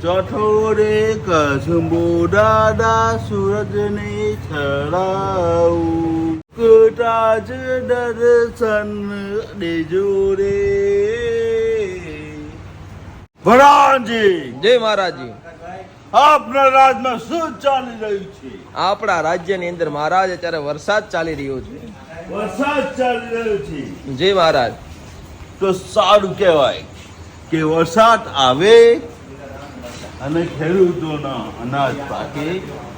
ચોથો રે કસુંબો દાદા સૂરજને ચડાવું કટાજ દર્શન દેજો રે. ભગવાનજી જય મહારાજજી. આપના રાજમાં શું ચાલી રહ્યું છે? આપણા રાજ્યની અંદર મહારાજ અત્યારે વરસાદ ચાલી રહ્યો છે. વરસાદ ચાલી રહ્યો છે જય મહારાજ. તો સારું કહેવાય કે વરસાદ આવે અને ખેડૂતોના અનાજ પાકે.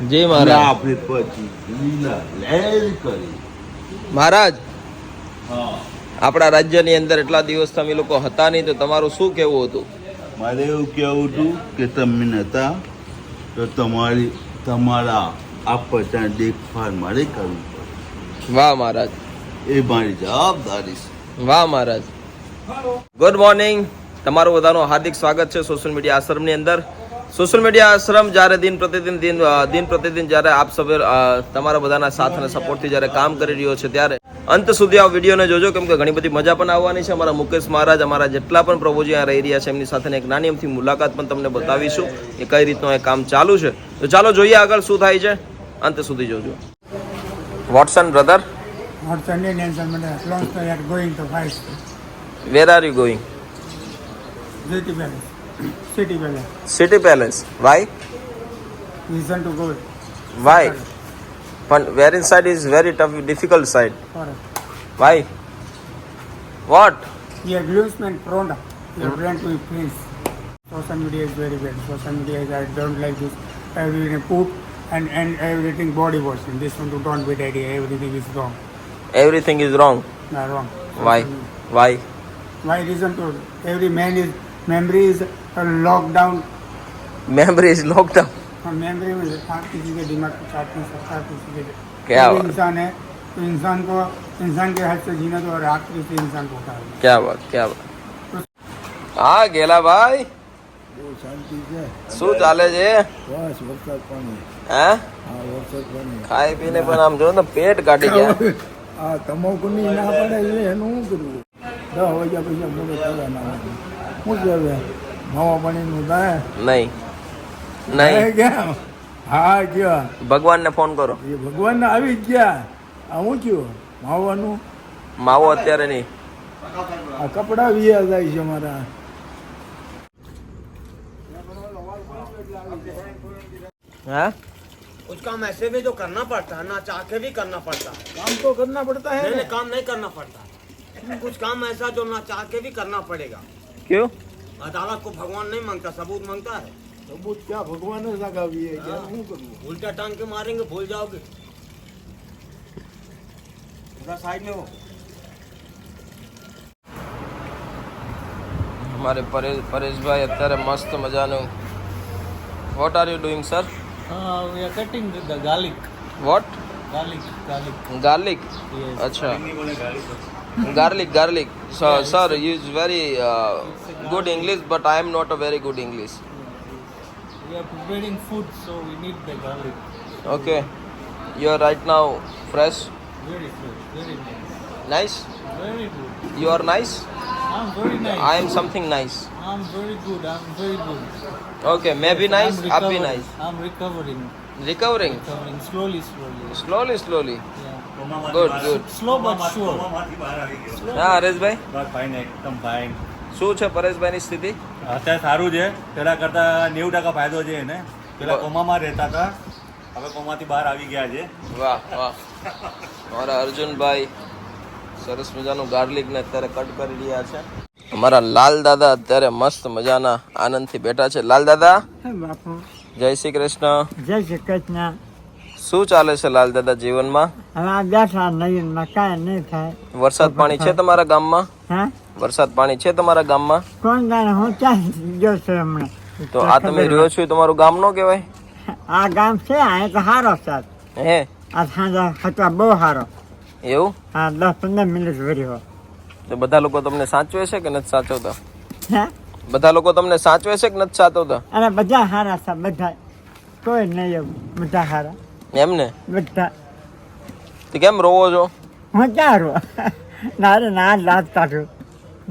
જય મહારાજ. આપણે પછી લીલા લહેર કરી. મહારાજ, હા, આપણા રાજ્યની અંદર એટલા દિવસ તમે લોકો હતા નહીં, તો તમારું શું કહેવું હતું? મારે એવું કહેવું હતું કે તમે નતા તો તમારા આ પચાસ દેખભાળ મારે કરવી પડે. વાહ મહારાજ, એ મારી જવાબદારી છે. વાહ મહારાજ. Good morning. તમારું બધાનું હાર્દિક સ્વાગત છે સોશિયલ મીડિયા આશ્રમની અંદર. સોશિયલ મીડિયા આશ્રમ જ્યારે દિન પ્રતિદિન જ્યારે આપ સૌ તમારા બધાના સાથ અને સપોર્ટથી જ્યારે કામ કરી રહ્યો છે, ત્યારે અંત સુધી આ વિડીયોને જોજો, કેમ કે ઘણી બધી મજા પણ આવવાની છે. અમારા મુકેશ મહારાજ, અમારા જેટલા પણ પ્રભુજી અહીંયા રહી રહ્યા છે, એમની સાથે એક નાની અમથી મુલાકાત પણ તમને બતાવીશું કે કઈ રીતનું એ કામ ચાલુ છે. તો ચાલો જોઈએ આગળ શું થાય છે, અંત સુધી જોજો. Watson brother, What's the name? Long we are going to Vice where are you going? City Palace. City Palace. City palace. Why? Reason to go. Why? પણ where inside is very tough, difficult side. Correct. Why? What? Your groomsman Pronda. Your brand to Prince. Social media is very bad. Social media is, I don't like this. Everything poop and everything body washing. This one to don't be daddy. Everything is wrong. Everything is wrong. No, wrong. Why? Why? Why reason to every man is memory is locked down. Memory is lockdown. Memory में हर किसी के दिमाग को चाहते हैं, हर किसी के क्या कोई बात? इंसान है तो इंसान के हाथ से जीना तो और आखिरी से इंसान को उठाना. क्या बात, क्या बात. હા ગેલા ભાઈ, બહુ શાંતિ છે. શું ચાલે છે? બસ વરસાદ પાણી. હે? હા વરસાદ પાણી. ખાઈ પીને પણ આમ જો ને પેટ કાઢી ગયા. આ તમાકુની ના પડે છે એનું શું કરવું? 10 વાગ્યા પછી મોડું થવા ના લાગે. શું છે હવે માવા પાણીનું થાય? નહીં નહીં, ક્યાં? હા ગયા ભગવાનને ફોન કરો. એ ભગવાન આવી જ ગયા. આ શું થયું માવાનું? માવો અત્યારે નહીં. આ કપડા વિયા જાય છે મારા. હા, कुछ काम ऐसे भी तो करना पड़ता है ना, चाह के भी करना पड़ता है. કામ તો કરના પડતા હે नहीं ને. नहीं, काम नहीं करना पड़ता. कुछ काम ऐसा जो ना चाह के भी करना पड़ेगा. क्यों? अदालत को भगवान नहीं मांगता, सबूत मांगता है. સબૂત ક્યાં ભગવાન જ લગાવીએ કે શું કરવું? उल्टा टांग के मारेंगे, भूल जाओगे. पूरा साइड में हो. અમારે પરેશભાઈ અત્યારે મસ્ત મજાનું. What are you doing sir? We are cutting the garlic. What? Garlic. Garlic? Yes. અચ્છા, garlic. Sir you is very good English, but I am not a very good English. We are preparing food, so we need the garlic. Okay, you are right now fresh, Very fresh, very nice. Nice. Very good. You are nice? I'm very nice. I am something nice. I'm very good. I'm very good. Okay, मैं भी nice, I'm आप भी recovering. nice. I'm recovering. Recovering? Recovering slowly. Slowly. Yeah. Good. Slow but sure. હા હરેશભાઈ, બસ fine, એકદમ fine. શું છે પરેશભાઈની સ્થિતિ? અત્યારે સારું છે. પેલા કરતા 90% ફાયદો છે એને. પેલા કોમામાં રહેતા હતા, હવે કોમાથી બહાર આવી ગયા છે. વાહ. અમારા અર્જુનભાઈ સરસ મજાનું ગાર્લિક ને અત્યારે કટ કરી રહ્યા છે. અમારા લાલ દાદા અત્યારે મસ્ત મજાના આનંદથી બેઠા છે. લાલ દાદા, બાપુ જય શ્રી કૃષ્ણ. જય શ્રી કૃષ્ણ. શું ચાલે છે લાલ દાદા જીવનમાં? હવે આ બેઠા નહીં કાંઈ નહીં થાય. વરસાદ પાણી છે તમારા ગામમાં? હા, વરસાદ પાણી છે તમારા ગામમાં? કોણ જાણે હું ક્યાં ગયો છું હમણાં. તો આ તમે રહ્યો છો એ તમારું ગામ નો કહેવાય? આ ગામ છે, આ તો સારો છે. હે, આ સાંજે હતા બહુ સારો. એવું? હા, 10-15 મિનિટ વર્યો. તો બધા લોકો તમને સાચવે છે કે નથી સાચવતા? હે, બધા લોકો તમને સાચવે છે કે નથી સાચવતા? અને બધા સારા છે, બધા. કોઈ નહીં એવું, બધા સારા એમ ને? બધા. તો કેમ રોવો છો? હું ક્યાં રહું? ના લાજ કાઢું.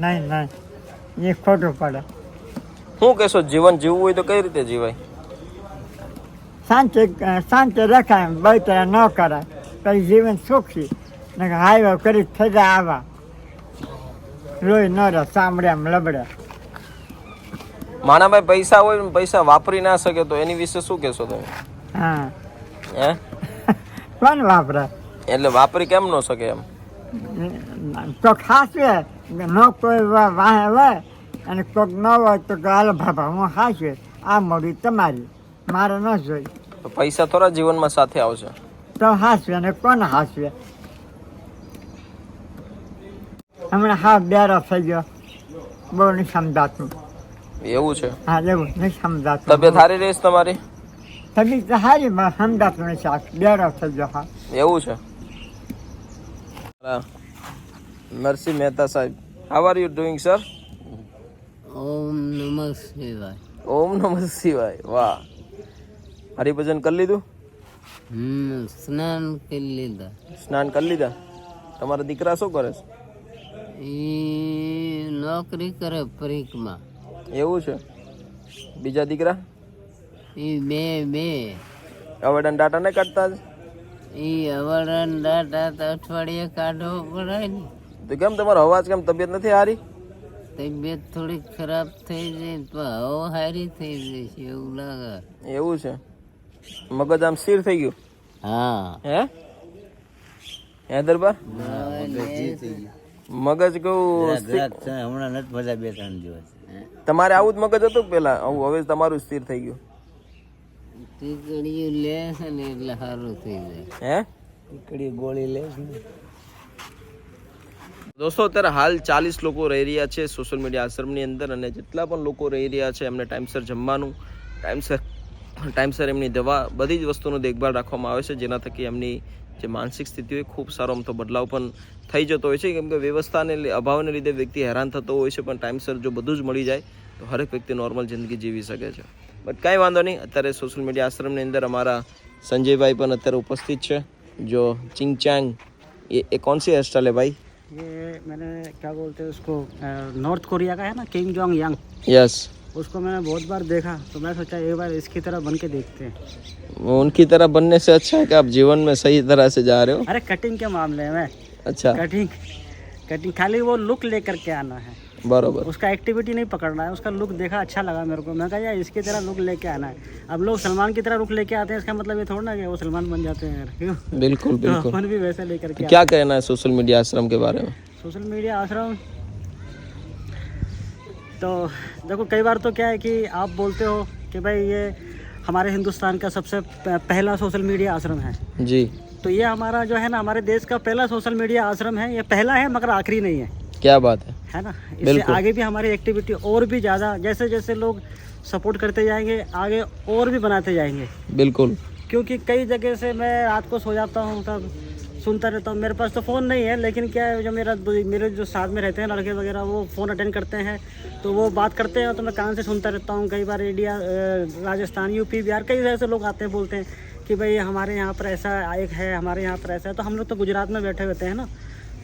નહીં એ ખોટું પડે. શું કહેશો જીવન જીવવું હોય તો કઈ રીતે જીવાય? શાંતિ રખાય, બળતરા ન કરાય, પછી જીવન સુખી. ને હાઈવે કરી થઈ જાય આવા રોઈ ન રહે, સાંભળ્યા લબડે. માણાભાઈ પૈસા હોય ને પૈસા વાપરી ના શકે તો એની વિશે શું કહેશો તમે? હા, હે કોણ વાપરે? એટલે વાપરી કેમ ન શકે એમ? તો ખાસવે ન કોઈ વાહે હોય અને કોઈક ન હોય તો હાલો બાબા હું હાસવે, આ મોડી તમારી, મારે ન જોઈ. તો પૈસા થોડા જીવનમાં સાથે આવશે. તો હાસવે ને કોણ હાસવે? હમણાં હા બેરો થઈ ગયો, બહુ નહીં સમજાતું. એવું છે? હા એવું નહીં સમજાતું. તબિયત સારી રહીશ તમારી? તબિયત તો સારી પણ સમજાતું નહીં, શાક બેરો થઈ ગયો. હા એવું છે. નરસિંહ મહેતા સાહેબ, how are you doing sir? ઓમ નમઃ શિવાય. ઓમ નમઃ શિવાય. વાહ, હરિભજન કરી લીધું? સ્નાન કરી લીધા. સ્નાન કરી લીધા? તમારા દીકરા શું કરે છે? એ નોકરી કરે પરીક્ષમાં. એવું છે? બીજા દીકરા? એ બે અવેડન ડાટા ને કાઢતા જ? એ અવરણ દાટા તો અઠવાડિયે કાઢવો પડે ને. તો કેમ તમારો અવાજ કેમ, તબિયત નથી સારી? તબિયત થોડી ખરાબ થઈ જાય તો હવે સારી થઈ જશે એવું લાગે. એવું છે? મગજ આમ સ્થિર થઈ ગયું? હા. હે દરબાર? મગજ કેવું? હમણાં નથી બધા 2-3 દિવસ. તમારે આવું જ મગજ હતું પેલા, આવું હવે તમારું સ્થિર થઈ ગયું? ટીકડીઓ લે છે ને એટલે સારું થઈ જાય. હે ટીકડી ગોળી લે છે ને. દોસ્તો અત્યારે હાલ 40 લોકો રહી રહ્યા છે સોશિયલ મીડિયા આશ્રમની અંદર, અને જેટલા પણ લોકો રહી રહ્યા છે એમને ટાઈમસર જમવાનું, ટાઈમસર એમની દવા, બધી જ વસ્તુનો દેખભાળ રાખવામાં આવે છે, જેના થકી એમની જે માનસિક સ્થિતિ હોય ખૂબ સારો આમ તો બદલાવ પણ થઈ જતો હોય છે. કેમ કે વ્યવસ્થાને અભાવને લીધે વ્યક્તિ હેરાન થતો હોય છે, પણ ટાઈમસર જો બધું જ મળી જાય તો હરેક વ્યક્તિ નોર્મલ જિંદગી જીવી શકે છે. બટ કાંઈ વાંધો નહીં, અત્યારે સોશિયલ મીડિયા આશ્રમની અંદર અમારા સંજયભાઈ પણ અત્યારે ઉપસ્થિત છે. जो चिंग चैंग, ये कौन सी हेयर स्टाइल है भाई? ये मैंने क्या बोलते हैं उसको, नॉर्थ कोरिया का है ना, किम जोंग यांग. यस. उसको मैंने बहुत बार देखा तो मैं सोचा एक बार इसकी तरह बन के देखते हैं. उनकी तरह बनने से अच्छा है कि आप जीवन में सही तरह से जा रहे हो. अरे कटिंग के मामले में. अच्छा. कटिंग खाली वो लुक लेकर के आना है, बराबर. उसका एक्टिविटी नहीं पकड़ना है. उसका लुक देखा, अच्छा लगा मेरे को, मैं कहा यार इसकी तरह लुक लेके आना है. अब लोग सलमान की तरह लुक लेके आते हैं, इसका मतलब ये थोड़ा ना कि वो सलमान बन जाते हैं यार. क्यों? बिल्कुल बिल्कुल. अपन भी वैसे लेकर के. क्या कहना है सोशल मीडिया आश्रम के बारे में? सोशल मीडिया आश्रम तो देखो, कई बार तो क्या है कि आप बोलते हो कि भाई ये हमारे हिंदुस्तान का सबसे पहला सोशल मीडिया आश्रम है जी. तो ये हमारा जो है ना, हमारे देश का पहला सोशल मीडिया आश्रम है. ये पहला है मगर आखिरी नहीं है. क्या बात है ना. इससे आगे भी हमारी एक्टिविटी और भी ज़्यादा, जैसे जैसे लोग सपोर्ट करते जाएंगे आगे और भी बनाते जाएंगे. बिल्कुल. क्योंकि कई जगह से मैं रात को सो जाता हूँ तब सुनता रहता हूँ. मेरे पास तो फ़ोन नहीं है, लेकिन क्या है, जो मेरे जो साथ में रहते हैं लड़के वगैरह, वो फ़ोन अटेंड करते हैं तो वो बात करते हैं तो मैं कान से सुनता रहता हूँ. कई बार इंडिया, राजस्थान, यूपी, बिहार, कई ऐसे लोग आते हैं, बोलते हैं कि भाई हमारे यहाँ पर ऐसा एक है, हमारे यहाँ पर ऐसा है. तो हम लोग तो गुजरात में बैठे होते हैं ना,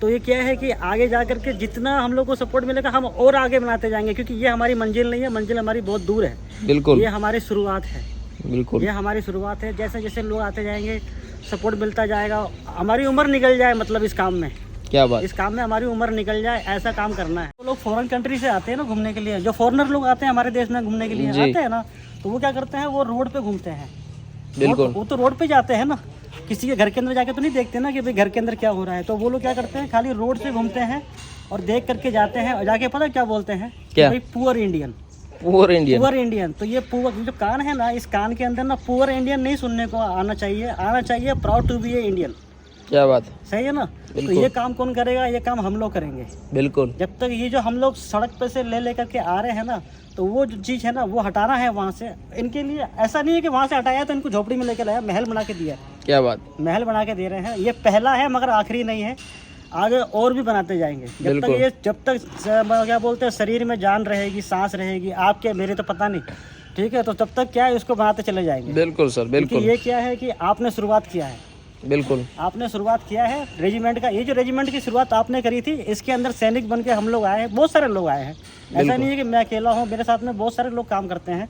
तो ये क्या है कि आगे जा कर के जितना हम लोग को सपोर्ट मिलेगा हम और आगे बनाते जाएंगे, क्योंकि ये हमारी मंजिल नहीं है, मंजिल हमारी बहुत दूर है. बिल्कुल. ये हमारी शुरुआत है. बिल्कुल, ये हमारी शुरुआत है. जैसे जैसे लोग आते जाएंगे सपोर्ट मिलता जाएगा. हमारी उम्र निकल जाए, मतलब इस काम में, क्या बात, इस काम में हमारी उम्र निकल जाए, ऐसा काम करना है. तो लोग फॉरेन कंट्री से आते हैं ना घूमने के लिए, जो फॉरेनर लोग आते हैं हमारे देश में घूमने के लिए आते हैं ना, तो वो क्या करते हैं, वो रोड पे घूमते हैं. बिल्कुल. वो तो रोड पे जाते हैं ना, किसी के घर के अंदर जाके तो नहीं देखते ना कि भाई घर के अंदर क्या हो रहा है. तो वो लोग क्या करते हैं, खाली रोड से घूमते हैं और देख करके जाते हैं, और जाके पता क्या बोलते हैं, क्या? भाई poor Indian. Poor Indian. Poor Indian. तो ये पुअर जो कान है ना, इस कान के अंदर ना पुअर इंडियन नहीं सुनने को आना चाहिए. आना चाहिए proud to be a Indian. क्या बात है. सही है ना. तो ये काम कौन करेगा, ये काम हम लोग करेंगे. बिल्कुल. जब तक ये जो हम लोग सड़क पे से ले करके आ रहे हैं ना, तो वो जो चीज़ है ना वो हटाना है वहाँ से. इनके लिए ऐसा नहीं है कि वहाँ से हटाया तो इनको झोपड़ी में लेकर आया, महल बना के दिया. क्या बात. महल बना के दे रहे हैं. ये पहला है मगर आखिरी नहीं है, आगे और भी बनाते जाएंगे. जब तक क्या बोलते हैं, शरीर में जान रहेगी, सांस रहेगी, आपके मेरे तो पता नहीं, ठीक है, तो तब तक क्या है, इसको बनाते चले जाएंगे. बिल्कुल सर, बिल्कुल. ये क्या है कि आपने शुरुआत किया है, बिल्कुल आपने शुरुआत किया है रेजिमेंट का। ये जो रेजिमेंट की शुरुआत आपने करी थी, इसके अंदर सैनिक बन के हम लोग आए हैं, बहुत सारे लोग आए हैं। ऐसा नहीं है कि मैं अकेला हूँ, मेरे साथ में बहुत सारे लोग काम करते हैं।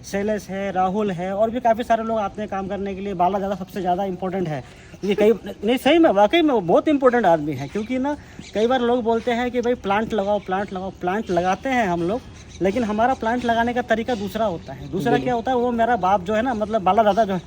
शैलेश है, राहुल है, और भी काफ़ी सारे लोग आते हैं काम करने के लिए। बाला दादा सबसे ज़्यादा इंपॉर्टेंट है। ये कई नहीं, सही में वाकई में वो बहुत इंपॉर्टेंट आदमी है। क्योंकि ना कई बार लोग बोलते हैं कि भाई प्लांट लगाओ, प्लांट लगाओ। प्लांट लगाते हैं हम लोग, लेकिन हमारा प्लांट लगाने का तरीका दूसरा होता है। दूसरा क्या होता है, वो मेरा बाप जो है ना, मतलब बाला दादा जो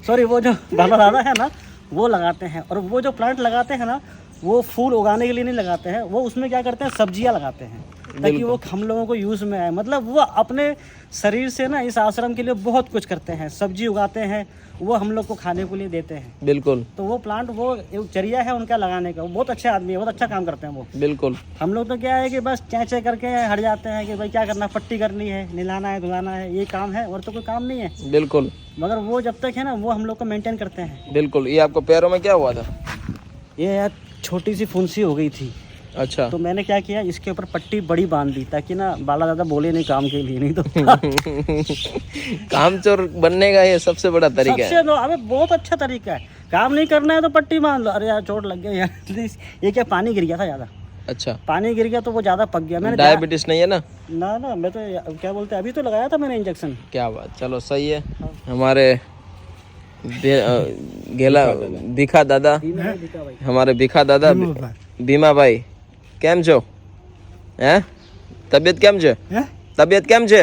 सॉरी वो जो बाला दादा है ना, वो लगाते हैं। और वो जो प्लांट लगाते हैं ना, वो फूल उगाने के लिए नहीं लगाते हैं, वो उसमें क्या करते हैं, सब्जियां लगाते हैं, ताकि वो हम लोगों को यूज़ में आए। मतलब वो अपने शरीर से ना इस आश्रम के लिए बहुत कुछ करते हैं। सब्जी उगाते हैं, वो हम लोग को खाने के लिए देते हैं। बिल्कुल। तो वो प्लांट, वो एक जरिया है उनका लगाने का। वो बहुत अच्छे आदमी है, बहुत अच्छा काम करते हैं वो। बिल्कुल। हम लोग तो क्या है कि बस चैं करके हट जाते हैं कि भाई क्या करना, पट्टी करनी है, नहलाना है, धुलाना है, ये काम है, और तो कोई काम नहीं है। बिल्कुल। मगर वो जब तक है ना, वो हम लोग को मेंटेन करते हैं। बिल्कुल। ये आपको पैरों में क्या हुआ था? ये यार छोटी सी फुंसी हो गई थी। अच्छा। तो मैंने क्या किया, इसके ऊपर पट्टी बड़ी बांध दी, ताकि ना बाला दादा बोले नहीं काम के लिए, नहीं तो कामचोर बनने का ये सबसे बड़ा तरीका है। अबे बहुत अच्छा तरीका है। काम नहीं करना है तो पट्टी बांध लो। अरे यार चोट लग गया यार। ये क्या, पानी गिर गया था ज़्यादा। अच्छा। पानी गिर गया तो वो ज़्यादा पक गया। मैंने डायबिटीज नहीं है ना? ना मैं तो क्या बोलते हैं, अभी तो लगाया था मैंने इंजेक्शन। क्या बात, चलो सही है। हमारे गेला भीखा दादा, हमारे भीखा दादा भीमा भाई, કેમ છો? હે તબિયત કેમ છે? તબિયત કેમ છે?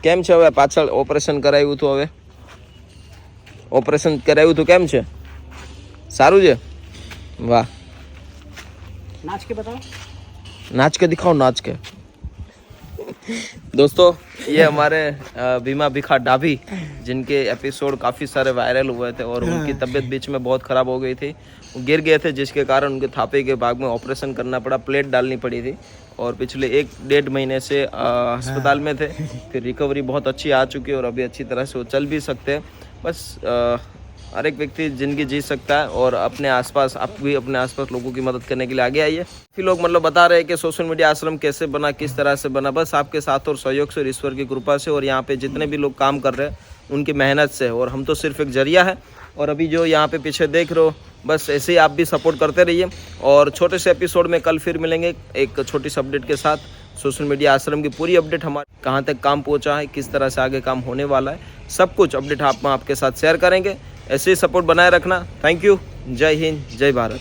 કેમ છે હવે? પાછળ ઓપરેશન કરાવ્યું હતું, હવે ઓપરેશન કરાવ્યું હતું, કેમ છે? સારું છે? વાહ। नाच के बताओ, नाच के दिखाओ, नाच के। दोस्तों ये हमारे भीमा भिखा डाभी, जिनके एपिसोड काफ़ी सारे वायरल हुए थे और उनकी तबीयत बीच में बहुत ख़राब हो गई थी। वो गिर गए थे, जिसके कारण उनके थापे के भाग में ऑपरेशन करना पड़ा, प्लेट डालनी पड़ी थी, और पिछले 1-1.5 महीने से अस्पताल में थे। फिर रिकवरी बहुत अच्छी आ चुकी है और अभी अच्छी तरह से वो चल भी सकते हैं। बस हर एक व्यक्ति ज़िंदगी जी सकता है, और अपने आसपास, आप भी अपने आसपास लोगों की मदद करने के लिए आगे आइए। फिर लोग मतलब बता रहे हैं कि सोशल मीडिया आश्रम कैसे बना, किस तरह से बना। बस आपके साथ और सहयोग से और ईश्वर की कृपा से, और यहाँ पे जितने भी लोग काम कर रहे हैं उनकी मेहनत से, और हम तो सिर्फ एक जरिया है। और अभी जो यहाँ पे पीछे देख रहे हो, बस ऐसे ही आप भी सपोर्ट करते रहिए। और छोटे से एपिसोड में कल फिर मिलेंगे एक छोटी सी अपडेट के साथ। सोशल मीडिया आश्रम की पूरी अपडेट, हमारे कहाँ तक काम पहुँचा है, किस तरह से आगे काम होने वाला है, सब कुछ अपडेट हम आपके साथ शेयर करेंगे। ऐसे ही सपोर्ट बनाए रखना। Thank you. जय हिंद, जय भारत।